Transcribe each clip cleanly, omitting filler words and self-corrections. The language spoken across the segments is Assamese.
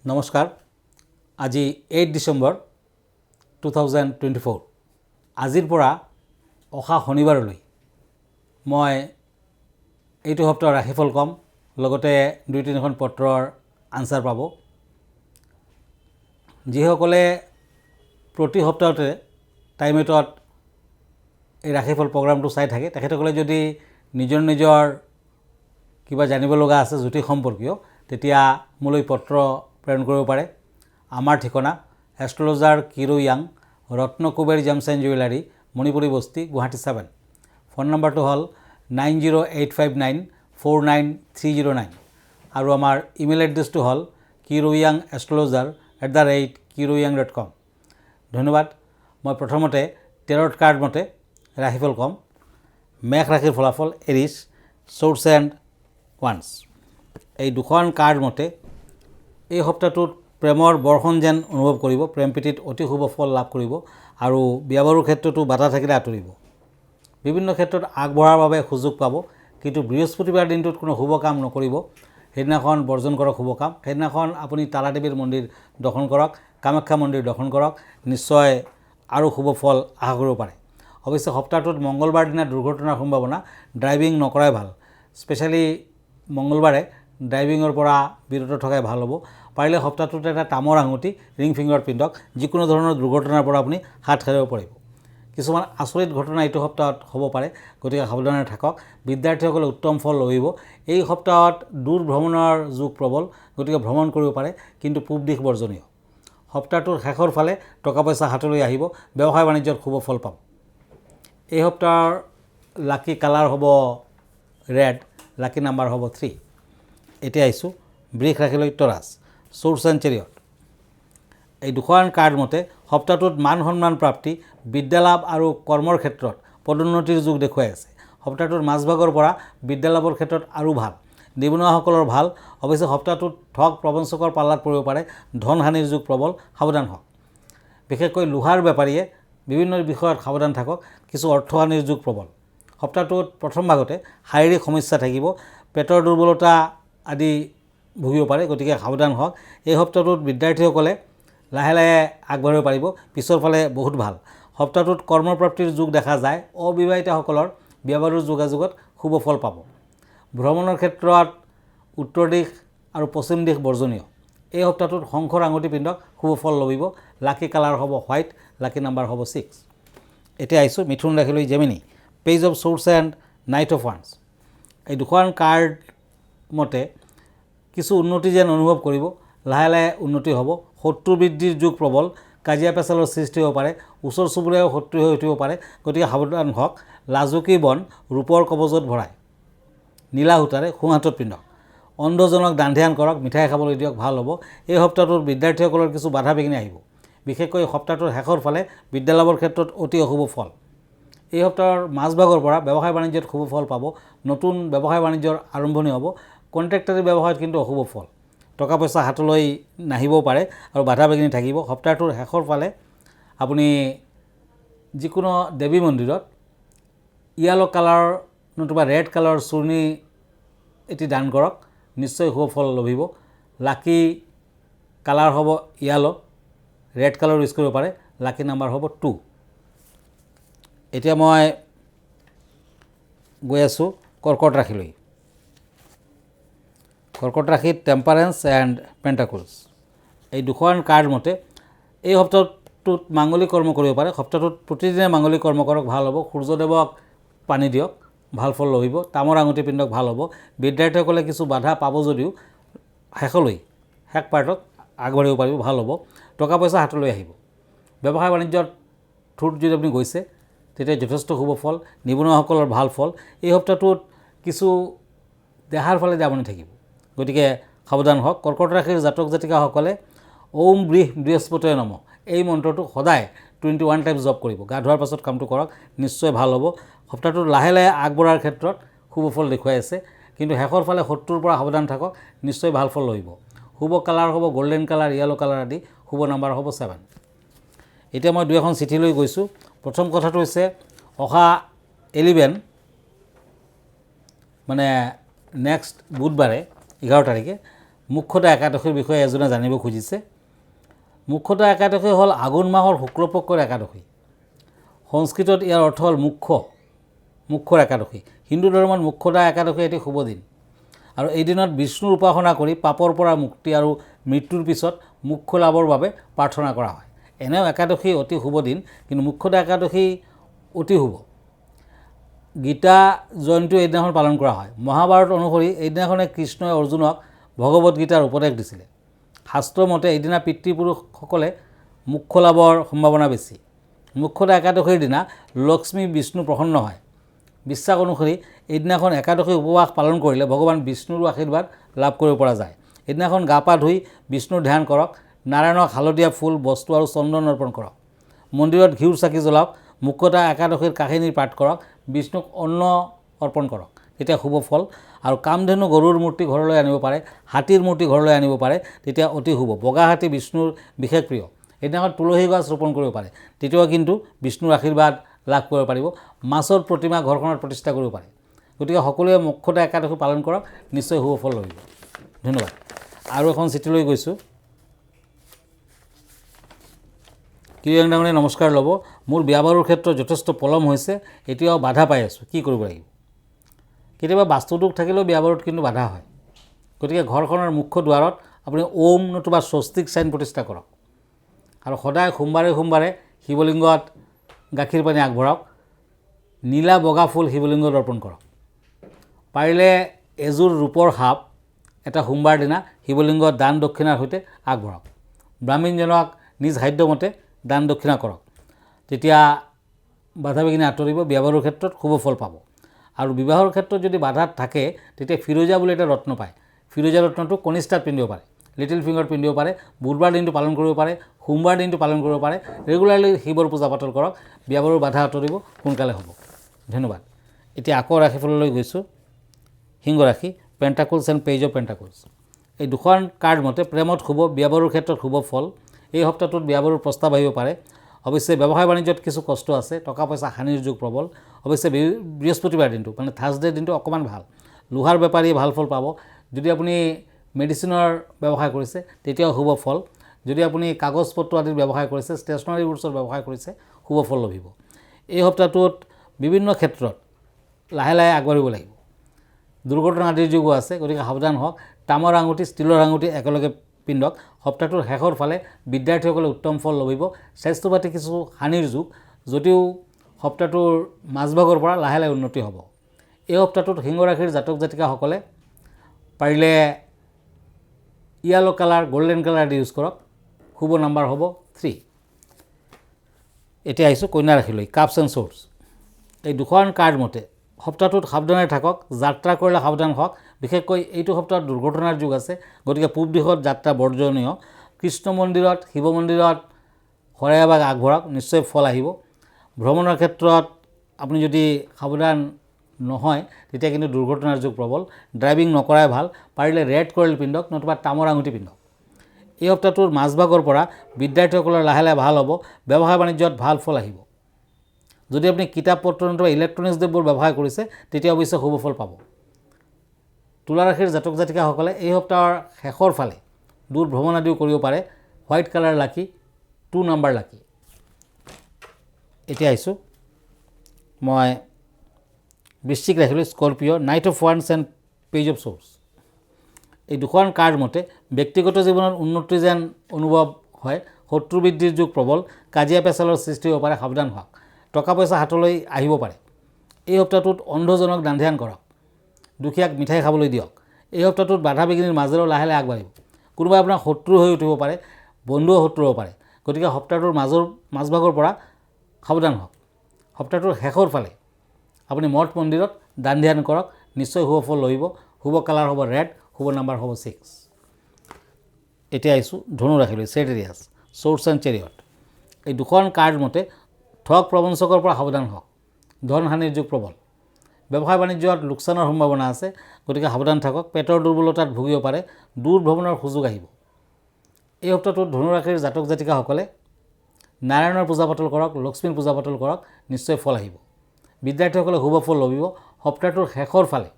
নমস্কাৰ। আজি 8 ডিচেম্বৰ 2024। আজিৰ পৰা অহা শনিবাৰলৈ মই এইটো সপ্তাহৰ ৰাশিফল ক'ম, লগতে 2-3খন পত্ৰৰ আনসাৰ পাব। যিসকলে প্ৰতি সপ্তাহতে টাইমেটত এই ৰাশিফল প্ৰগ্ৰামটো চাই থাকে, তেখেতসকলে যদি নিজৰ কিবা জানিব লগা আছে জ্যোতিষ সম্পৰ্কীয়, তেতিয়া মোলৈ পত্ৰ প্ৰেৰণ কৰিব পাৰে। আমাৰ ঠিকনা astrologer Kiro Yang, Ratnakuber gems and jewellery, Manipuri Basti, Guwahati 7। Phone নম্বৰটো হ'ল 9085949309 আৰু আমাৰ ইমেইল এড্ৰেছটো হ'ল kiroyangastrologer@kiroyang.com। ধন্যবাদ। মই প্ৰথমতে টেৰট কাৰ্ড মতে ৰাশিফল ক'ম। মেষ ৰাশিৰ ফলাফল এৰিছ, সোৰ্স এণ্ড ওৱান্স। এই দুখন কাৰ্ড মতে এই সপ্তাহটোত প্ৰেমৰ বৰ্ষণ যেন অনুভৱ কৰিব, প্ৰেম প্ৰীতিত অতি শুভ ফল লাভ কৰিব আৰু বিয়া বাৰুৰ ক্ষেত্ৰতো বাধা থাকিলে আঁতৰিব। বিভিন্ন ক্ষেত্ৰত আগবঢ়াৰ বাবে সুযোগ পাব, কিন্তু বৃহস্পতিবাৰ দিনটোত কোনো শুভ কাম নকৰিব। সেইদিনাখন বৰ্জন কৰক শুভ কাম। সেইদিনাখন আপুনি তাৰাদেৱীৰ মন্দিৰ দৰ্শন কৰক, কামাখ্যা মন্দিৰ দৰ্শন কৰক, নিশ্চয় আৰু শুভ ফল আশা কৰিব পাৰে। অৱশ্যে সপ্তাহটোত মংগলবাৰ দিনা দুৰ্ঘটনাৰ সম্ভাৱনা, ড্ৰাইভিং নকৰাই ভাল। স্পেচিয়েলি মংগলবাৰে ড্ৰাইভিঙৰ পৰা বিৰত থকাই ভাল হ'ব। পাৰিলে সপ্তাহটোত এটা তামৰ আঙুঠি, ৰিং ফিংগাৰত পিন্ধক, যিকোনো ধৰণৰ দুৰ্ঘটনাৰ পৰা আপুনি হাত সাৰিব পাৰিব। কিছুমান আচৰিত ঘটনা এইটো সপ্তাহত হ'ব পাৰে, গতিকে সাৱধানে থাকক। বিদ্যাৰ্থীসকলে উত্তম ফল লভিব। এই সপ্তাহত দূৰ ভ্ৰমণৰ যোগ প্ৰবল, গতিকে ভ্ৰমণ কৰিব পাৰে, কিন্তু পূব দিশ বৰ্জনীয়। সপ্তাহটোৰ শেষৰ ফালে টকা পইচা হাতলৈ আহিব, ব্যৱসায় বাণিজ্যত শুভ ফল পাব। এই সপ্তাহৰ লাকি কালাৰ হ'ব ৰেড, লাকি নাম্বাৰ হ'ব 3। এতিয়া আহিছোঁ বৃষ ৰাশিলৈ তৰাছ, সোৰ্স এণ্ড চেৰিয়ট। এই দুখন কাৰ্ড মতে সপ্তাহটোত মান সন্মান প্ৰাপ্তি, বিদ্যালাভ আৰু কৰ্মৰ ক্ষেত্ৰত পদোন্নতিৰ যোগ দেখুৱাই আছে। সপ্তাহটোৰ মাজভাগৰ পৰা বিদ্যালাভৰ ক্ষেত্ৰত আৰু ভাল। নিবনুৱাসকলৰ ভাল। অৱশ্যে সপ্তাহটোত ঠগ প্ৰবঞ্চকৰ পাল্লাত পৰিব পাৰে, ধন হানিৰ যোগ প্ৰবল, সাৱধান হওক। বিশেষকৈ লোহাৰ বেপাৰীয়ে বিভিন্ন বিষয়ত সাৱধান থাকক, কিছু অৰ্থহানিৰ যোগ প্ৰবল। সপ্তাহটোত প্ৰথম ভাগতে শাৰীৰিক সমস্যা থাকিব, পেটৰ দুৰ্বলতা আদি ভুগিব পাৰে, গতিকে সাৱধান হওক। এই সপ্তাহটোত বিদ্যাৰ্থীসকলে লাহে লাহে আগবাঢ়িব পাৰিব, পিছৰ ফালে বহুত ভাল। সপ্তাহটোত কৰ্মপ্ৰাপ্তিৰ যোগ দেখা যায়। অবিবাহিতসকলৰ বিয়া বাৰুৰ যোগাযোগত শুভ ফল পাব। ভ্ৰমণৰ ক্ষেত্ৰত উত্তৰ দিশ আৰু পশ্চিম দিশ বৰ্জনীয়। এই সপ্তাহটোত শংখৰ আঙুঠি পিন্ধক, শুভ ফল লভিব। লাকি কালাৰ হ'ব হোৱাইট, লাকি নাম্বাৰ হ'ব 6। এতিয়া আহিছোঁ মিথুন ৰাশিলৈ Gemini, page of swords and knight of ওৱান্স। এই দুখন কাৰ্ড মতে কিছু উন্নতি যেন অনুভৱ কৰিব, লাহে লাহে উন্নতি হ'ব। শত্ৰু বৃদ্ধিৰ যুগ প্ৰবল, কাজিয়া পেচালৰ সৃষ্টি হ'ব পাৰে, ওচৰ চুবুৰীয়াও শত্ৰু হৈ উঠিব পাৰে, গতিকে সাৱধান হওক। লাজুকী বন ৰূপৰ কবজত ভৰাই, নীলা সূতাৰে সোঁহাতত পিন্ধক। অন্ধজনক দান ধ্যান কৰক, মিঠাই খাবলৈ দিয়ক, ভাল হ'ব। এই সপ্তাহটোত বিদ্যাৰ্থীসকলৰ কিছু বাধা বিঘিনি আহিব, বিশেষকৈ সপ্তাহটোৰ শেষৰ ফালে বিদ্যালাভৰ ক্ষেত্ৰত অতি অশুভ ফল। এই সপ্তাহৰ মাজভাগৰ পৰা ব্যৱসায় বাণিজ্যত শুভ ফল পাব, নতুন ব্যৱসায় বাণিজ্যৰ আৰম্ভণি হ'ব। কণ্ট্ৰেক্টাৰী ব্যৱসায়ত কিন্তু অশুভ ফল, টকা পইচা হাতলৈ নাহিবও পাৰে আৰু বাধা বিঘিনি থাকিব। সপ্তাহটোৰ শেষৰ ফালে আপুনি যিকোনো দেৱী মন্দিৰত য়েলো কালাৰ নতুবা ৰেড কালাৰৰ চূৰ্ণি এটি দান কৰক, নিশ্চয় শুভ ফল লভিব। লাকি কালাৰ হ'ব য়েলো, ৰেড কালাৰ ইউজ কৰিব পাৰে, লাকি নাম্বাৰ হ'ব 2। এতিয়া মই গৈ আছোঁ কৰ্কট ৰাশিলৈ। কৰ্কট ৰাশিত টেম্পাৰেন্স এণ্ড পেণ্টাকলছ। এই দুখন কাৰ্ড মতে এই সপ্তাহটোত মাংগলিক কৰ্ম কৰিব পাৰে। সপ্তাহটোত প্ৰতিদিনে মাংগলিক কৰ্ম কৰক, ভাল হ'ব। সূৰ্যদেৱক পানী দিয়ক, ভাল ফল লভিব। তামৰ আঙুঠি পিন্ধক, ভাল হ'ব। বিদ্যাৰ্থীসকলে কিছু বাধা পাব যদিও শেষ পাৰ্টত আগবাঢ়িব পাৰিব, ভাল হ'ব। টকা পইচা হাতলৈ আহিব। ব্যৱসায় বাণিজ্যত থ্ৰুত যদি আপুনি গৈছে, তেতিয়া যথেষ্ট শুভ ফল। নিবনুৱাসকলৰ ভাল ফল। এই সপ্তাহটোত কিছু দেহাৰ ফালে দাবনি থাকিব, গতিকে সাৱধান হওক। কৰ্কট ৰাশিৰ জাতক জাতিকাসকলে ওম বৃহস্পতিয়ে নমঃ এই মন্ত্ৰটো সদায় 21 টাইমছ জপ কৰিব। গা ধোৱাৰ পাছত কামটো কৰক, নিশ্চয় ভাল হ'ব। সপ্তাহটোত লাহে লাহে আগবঢ়াৰ ক্ষেত্ৰত শুভ ফল দেখুৱাই আছে, কিন্তু শেষৰ ফালে শত্ৰুৰ পৰা সাৱধান থাকক, নিশ্চয় ভাল ফল লভিব। শুভ কালাৰ হ'ব গল্ডেন কালাৰ, য়েলো কালাৰ আদি। শুভ নাম্বাৰ হ'ব 7। এতিয়া মই 2 এখন চিঠি লৈ গৈছোঁ। প্ৰথম কথাটো হৈছে অহা 11 মানে নেক্সট বুধবাৰে 11 তাৰিখে মুখ্যতা একাদশীৰ বিষয়ে এজনে জানিব খুজিছে। মুখ্যতা একাদশী হ'ল আঘোণ মাহৰ শুক্লপক্ষৰ একাদশী। সংস্কৃতত ইয়াৰ অৰ্থ হ'ল মুখ্যৰ একাদশী। হিন্দু ধৰ্মত মুখ্যতা একাদশী এটি শুভ দিন আৰু এই দিনত বিষ্ণুৰ উপাসনা কৰি পাপৰ পৰা মুক্তি আৰু মৃত্যুৰ পিছত মোক্ষ লাভৰ বাবে প্ৰাৰ্থনা কৰা হয়। এনেও একাদশী অতি শুভ দিন, কিন্তু মুখ্যতা একাদশী অতি শুভ। গীতা জয়ন্তীও এইদিনাখন পালন কৰা হয়। মহাভাৰত অনুসৰি এইদিনাখনে কৃষ্ণই অৰ্জুনক ভগৱত গীতাৰ উপদেশ দিছিলে। শাস্ত্ৰ মতে এইদিনা পিতৃপুৰুষসকলে মোক্ষ লাভৰ সম্ভাৱনা বেছি। মুখ্যতা একাদশীৰ দিনা লক্ষ্মী বিষ্ণু প্ৰসন্ন হয়। বিশ্বাস অনুসৰি এইদিনাখন একাদশী উপবাস পালন কৰিলে ভগৱান বিষ্ণুৰ আশীৰ্বাদ লাভ কৰিব পৰা যায়। এইদিনাখন গা পা ধুই বিষ্ণুৰ ধ্যান কৰক, নাৰায়ণক হালধীয়া ফুল, বস্তু আৰু চন্দন অৰ্পণ কৰক, মন্দিৰত ঘিউৰ চাকি জ্বলাওক, মুখ্যতা একাদশীৰ কাহিনী পাঠ কৰক, বিষ্ণুক অন্ন অৰ্পণ কৰক, তেতিয়া শুভ ফল। আৰু কামধেনু গৰুৰ মূৰ্তি ঘৰলৈ আনিব পাৰে, হাতীৰ মূৰ্তি ঘৰলৈ আনিব পাৰে, তেতিয়া অতি শুভ। বগা হাতী বিষ্ণুৰ বিশেষ প্ৰিয়। এইদিনাখন তুলসী গছ ৰোপণ কৰিব পাৰে, তেতিয়াও কিন্তু বিষ্ণুৰ আশীৰ্বাদ লাভ কৰিব পাৰিব। মাছৰ প্ৰতিমা ঘৰখনত প্ৰতিষ্ঠা কৰিব পাৰে। গতিকে সকলোৱে মুখ্যতা একাদশী পালন কৰক, নিশ্চয় শুভ ফল লভিব। ধন্যবাদ। আৰু এখন চিঠি লৈ গৈছোঁ। কিৰিয়াং ডাঙৰীয়া নমস্কাৰ ল'ব। মোৰ বিয়া বাৰুৰ ক্ষেত্ৰত যথেষ্ট পলম হৈছে, এতিয়াও বাধা পাই আছোঁ, কি কৰিব লাগিব? কেতিয়াবা বাস্তুদোষ থাকিলেও বিয়া বাৰুত কিন্তু বাধা হয়। গতিকে ঘৰখনৰ মুখ্য দুৱাৰত আপুনি ওম নতুবা স্বস্তিক চাইন প্ৰতিষ্ঠা কৰক আৰু সদায় সোমবাৰে শিৱলিংগত গাখীৰ পানী আগবঢ়াওক। নীলা বগা ফুল শিৱলিংগত অৰ্পণ কৰক। পাৰিলে এযোৰ ৰূপৰ সাপ এটা সোমবাৰ দিনা শিৱলিংগত দান দক্ষিণাৰ সৈতে আগবঢ়াওক। ব্ৰাহ্মণজনক নিজ সাধ্যমতে দান দক্ষিণা কৰক, তেতিয়া বাধা বিঘিনি আঁতৰিব, বিয়া বাৰুৰ ক্ষেত্ৰত শুভ ফল পাব। আৰু বিবাহৰ ক্ষেত্ৰত যদি বাধা থাকে, তেতিয়া ফিৰোজা বুলি এটা ৰত্ন পায়। ফিৰোজা ৰত্নটো কনিষ্ঠাত পিন্ধিব পাৰে, লিটিল ফিংগাৰত পিন্ধিব পাৰে, বুধবাৰ দিনটো পালন কৰিব পাৰে, সোমবাৰ দিনটো পালন কৰিব পাৰে। ৰেগুলাৰলি শিৱৰ পূজা পাতল কৰক, বিয়া বাৰুৰ বাধা আঁতৰিব, সোনকালে হ'ব। ধন্যবাদ। এতিয়া আকৌ ৰাশিফললৈ গৈছোঁ। সিংহ ৰাশি, পেণ্টাকলছ এণ্ড পেজ অফ পেণ্টাকলছ। এই দুখন কাৰ্ড মতে প্ৰেমত শুভ, বিয়া বাৰুৰ ক্ষেত্ৰত শুভ ফল। এই সপ্তাহটোত বিয়া বাৰুৰ প্ৰস্তাৱ আহিব পাৰে। অৱশ্যে ব্যৱসায় বাণিজ্যত কিছু কষ্ট আছে, টকা পইচা হানিৰ যোগ প্ৰবল। অৱশ্যে বৃহস্পতিবাৰ দিনটো মানে থাৰ্ছডে দিনটো অকণমান ভাল। লোহাৰ বেপাৰীয়ে ভাল ফল পাব। যদি আপুনি মেডিচিনৰ ব্যৱসায় কৰিছে তেতিয়াও শুভ ফল। যদি আপুনি কাগজ পত্ৰ আদিৰ ব্যৱসায় কৰিছে, ষ্টেচনাৰী গুডছৰ ব্যৱসায় কৰিছে, শুভ ফল লভিব। এই সপ্তাহটোত বিভিন্ন ক্ষেত্ৰত লাহে লাহে আগবাঢ়িব লাগিব। দুৰ্ঘটনা আদিৰ যোগো আছে, গতিকে সাৱধান হওক। তামৰ আঙুঠি, ষ্টীলৰ আঙুঠি একেলগে পিন্ধক। সপ্তাহটোৰ শেষৰ ফালে বিদ্যাৰ্থীসকলে উত্তম ফল লভিব। স্বাস্থ্য পাতি কিছু হানিৰ যুগ, যদিও সপ্তাহটোৰ মাজভাগৰ পৰা লাহে লাহে উন্নতি হ'ব। এই সপ্তাহটোত সিংহ ৰাশিৰ জাতক জাতিকাসকলে পাৰিলে yellow colour, golden colour use কৰক। শুভ নাম্বাৰ হ'ব 3। এতিয়া আহিছোঁ কন্যা ৰাশিলৈ, কাপছ এণ্ড ছৰ্ডছ। এই দুখন কাৰ্ড মতে সপ্তাহটোত সাৱধানে থাকক, যাত্ৰা কৰিলে সাৱধান হওক। বিশেষকৈ এইটো সপ্তাহত দুৰ্ঘটনাৰ যুগ আছে, গতিকে পূব দিশত যাত্ৰা বৰ্জনীয়। কৃষ্ণ মন্দিৰত, শিৱ মন্দিৰত শৰাই এভাগ আগবঢ়াওক, নিশ্চয় ফল আহিব। ভ্ৰমণৰ ক্ষেত্ৰত আপুনি যদি সাৱধান নহয়, তেতিয়া কিন্তু দুৰ্ঘটনাৰ যুগ প্ৰবল। ড্ৰাইভিং নকৰাই ভাল। পাৰিলে ৰেড কৰেল পিন্ধক, নতুবা তামৰ আঙুঠি পিন্ধক। এই সপ্তাহটোৰ মাজভাগৰ পৰা বিদ্যাৰ্থীসকলৰ লাহে লাহে ভাল হ'ব। ব্যৱসায় বাণিজ্যত ভাল ফল আহিব। যদি আপুনি কিতাপ পত্ৰ নতুবা ইলেক্ট্ৰনিক্স দ্ৰব্যৰ ব্যৱসায় কৰিছে, তেতিয়া অৱশ্যে শুভ ফল পাব। তুলা ৰাশিৰ জাতক জাতিকাসকলে এই সপ্তাহৰ শেষৰ ফালে দূৰ ভ্ৰমণ আদিও কৰিব পাৰে। White colour lucky, 2 number lucky. এতিয়া আহিছোঁ মই বৃশ্চিক ৰাশিলৈ, স্কৰপিঅ', নাইট অফ ওৱান্স এণ্ড পেজ অফ ছৰ্ডছ। এই দুখন কাৰ্ড মতে ব্যক্তিগত জীৱনত উন্নতি যেন অনুভৱ হয়। শত্ৰু বৃদ্ধিৰ যুগ প্ৰবল। কাজিয়া পেচালৰ সৃষ্টি হ'ব পাৰে, সাৱধান হওক। টকা পইচা হাতলৈ আহিব পাৰে। এই সপ্তাহটোত অন্ধজনক দান ধ্যান কৰক, দুখীয়াক মিঠাই খাবলৈ দিয়ক। এই সপ্তাহটোত বাধা বিঘিনিৰ মাজেৰেও লাহে লাহে আগবাঢ়িব। কোনোবাই আপোনাৰ শত্ৰু হৈ উঠিব পাৰে, বন্ধুও শত্ৰু হ'ব পাৰে। গতিকে সপ্তাহটোৰ মাজভাগৰ পৰা সাৱধান হওক। সপ্তাহটোৰ শেষৰ ফালে আপুনি মঠ মন্দিৰত দান ধ্যান কৰক, নিশ্চয় শুভ ফল লভিব। শুভ কালাৰ হ'ব ৰেড, শুভ নাম্বাৰ হ'ব 6। এতিয়া আহিছোঁ ধনু ৰাশিলৈ, ছেজিটেৰিয়াছ, ছৰ্ডছ এণ্ড চেৰিয়ট। এই দুখন কাৰ্ড মতে ঠগ প্ৰবঞ্চকৰ পৰা সাৱধান হওক। ধন হানিৰ যুগ প্ৰবল। ব্যৱসায় বাণিজ্যত লোকচানৰ সম্ভাৱনা আছে, গতিকে সাৱধান থাকক। পেটৰ দুৰ্বলতাত ভুগিব পাৰে। দূৰ ভ্ৰমণৰ সুযোগ আহিব। এই সপ্তাহটোত ধনু ৰাশিৰ জাতক জাতিকাসকলে নাৰায়ণৰ পূজা পাতল কৰক, লক্ষ্মীৰ পূজা পাতল কৰক, নিশ্চয় ফল আহিব। বিদ্যাৰ্থীসকলে শুভ ফল লভিব। সপ্তাহটোৰ শেষৰ ফালে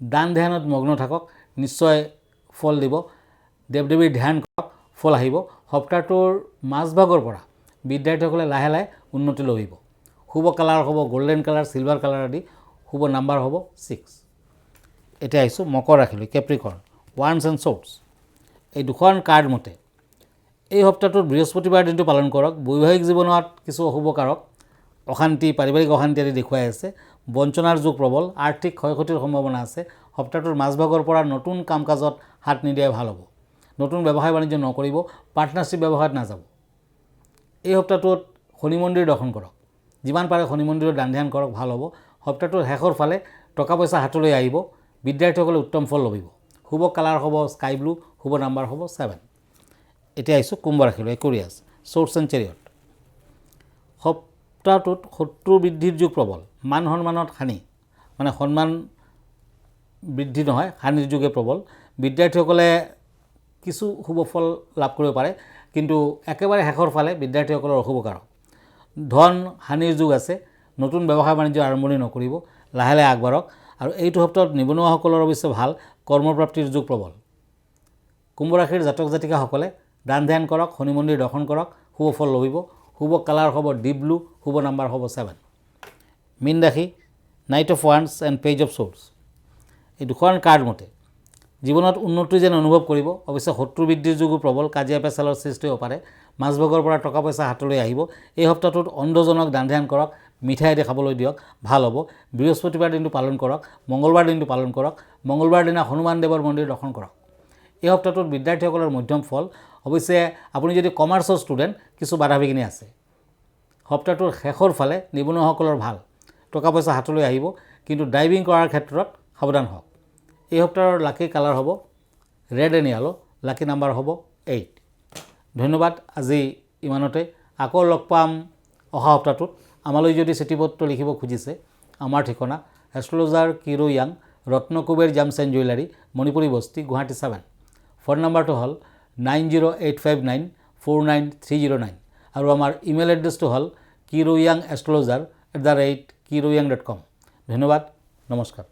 দান ধ্যানত মগ্ন থাকক, নিশ্চয় ফল দিব। দেৱ দেৱীৰ ধ্যান কৰক, ফল আহিব। সপ্তাহটোৰ মাজভাগৰ পৰা বিদ্যাৰ্থীসকলে লাহে লাহে উন্নতি লভিব। শুভ কালাৰ হ'ব গোল্ডেন কালাৰ, চিলভাৰ কালাৰ আদি। শুভ নাম্বাৰ হ'ব 6। এতিয়া আহিছোঁ মকৰ ৰাশিলৈ, কেপ্ৰিকৰ্ণ, ওৱান্স এণ্ড শ্বৰ্টছ। এই দুখন কাৰ্ড মতে এই সপ্তাহটোত বৃহস্পতিবাৰ দিনটো পালন কৰক। বৈবাহিক জীৱনত কিছু অশুভ কাৰক, অশান্তি, পাৰিবাৰিক অশান্তি আদি দেখুৱাই আছে। বঞ্চনাৰ যুগ প্ৰবল, আৰ্থিক ক্ষয় ক্ষতিৰ সম্ভাৱনা আছে। সপ্তাহটোৰ মাজভাগৰ পৰা নতুন কাম কাজত হাত নিদিয়াই ভাল হ'ব। নতুন ব্যৱসায় বাণিজ্য নকৰিব, পাৰ্টনাৰশ্বিপ ব্যৱসায়ত নাযাব। এই সপ্তাহটোত শনি মন্দিৰ দৰ্শন কৰক, যিমান পাৰে শনি মন্দিৰত দান ধ্যান কৰক, ভাল হ'ব। সপ্তাহটোৰ শেষৰ ফালে টকা পইচা হাতলৈ আহিব। বিদ্যাৰ্থীসকলে উত্তম ফল লভিব। শুভ কালাৰ হ'ব স্কাই ব্লু, শুভ নাম্বাৰ হ'ব 7। এতিয়া আহিছোঁ কুম্ভ ৰাশিলৈ, একুৰিয়াছ, শ্বৰ্টছ এণ্ড চেৰিয়ট। সপ্তাহটোত শত্ৰু বৃদ্ধিৰ যুগ প্ৰবল, মান সন্মানত হানি, মানে সন্মান বৃদ্ধি নহয়, হানিৰ যুগে প্ৰবল। বিদ্যাৰ্থীসকলে কিছু শুভ ফল লাভ কৰিব পাৰে, কিন্তু একেবাৰে শেষৰ ফালে বিদ্যাৰ্থীসকলৰ অশুভ কাৰক। ধন হানিৰ যুগ আছে। নতুন ব্যৱসায় বাণিজ্য আৰম্ভণি নকৰিব, লাহে লাহে আগবাঢ়ক। আৰু এইটো সপ্তাহত নিবনুৱাসকলৰ অৱশ্যে ভাল, কৰ্মপ্ৰাপ্তিৰ যুগ প্ৰবল। কুম্ভ ৰাশিৰ জাতক জাতিকাসকলে দান ধ্যান কৰক, শনি মন্দিৰ দৰ্শন কৰক, শুভ ফল লভিব। শুভ কালাৰ হ'ব ডিপ ব্লু, শুভ নাম্বাৰ হ'ব 7। মীন ৰাশি, নাইট অফ ওৱান্স এণ্ড পেজ অফ শ্বৰ্টছ। এই দুখন কাৰ্ড মতে জীৱনত উন্নতি যেন অনুভৱ কৰিব। অৱশ্যে শত্ৰু বৃদ্ধিৰ যুগো প্ৰবল, কাজিয়া পেচালৰ সৃষ্টি হ'ব পাৰে। মাজভাগৰ পৰা টকা পইচা হাতলৈ আহিব। এই সপ্তাহটোত অন্ধজনক দান ধ্যান কৰক, মিঠাই আদি খাবলৈ দিয়ক, ভাল হ'ব। বৃহস্পতিবাৰ দিনটো পালন কৰক, মঙ্গলবাৰ দিনটো পালন কৰক। মঙ্গলবাৰ দিনা হনুমান দেৱৰ মন্দিৰ দৰ্শন কৰক। এই সপ্তাহটোত বিদ্যাৰ্থীসকলৰ মধ্যম ফল। অৱশ্যে আপুনি যদি কমাৰ্চৰ ষ্টুডেণ্ট, কিছু বাধা বিঘিনি আছে। সপ্তাহটোৰ শেষৰ ফালে নিবনুৱাসকলৰ ভাল, টকা পইচা হাতলৈ আহিব, কিন্তু ড্ৰাইভিং কৰাৰ ক্ষেত্ৰত সাৱধান হওক। এই সপ্তাহৰ লাকি কালাৰ হ'ব red and yellow, lucky number হ'ব 8। ধন্যবাদ, আজি ইমানতে। আকৌ লগ পাম অহা সপ্তাহটোত। আমালৈ যদি চিঠি পত্ৰ লিখিব খুজিছে, আমাৰ ঠিকনা astrologer Kiro Yang, Ratnakuber gems and jewellery, Manipuri Basti, Guwahati 7। Phone নাম্বাৰটো হ'ল 9085949309 আৰু আমাৰ ইমেইল এড্ৰেছটো হ'ল kiroyangastrologer@kiroyang.com। ধন্যবাদ, নমস্কাৰ।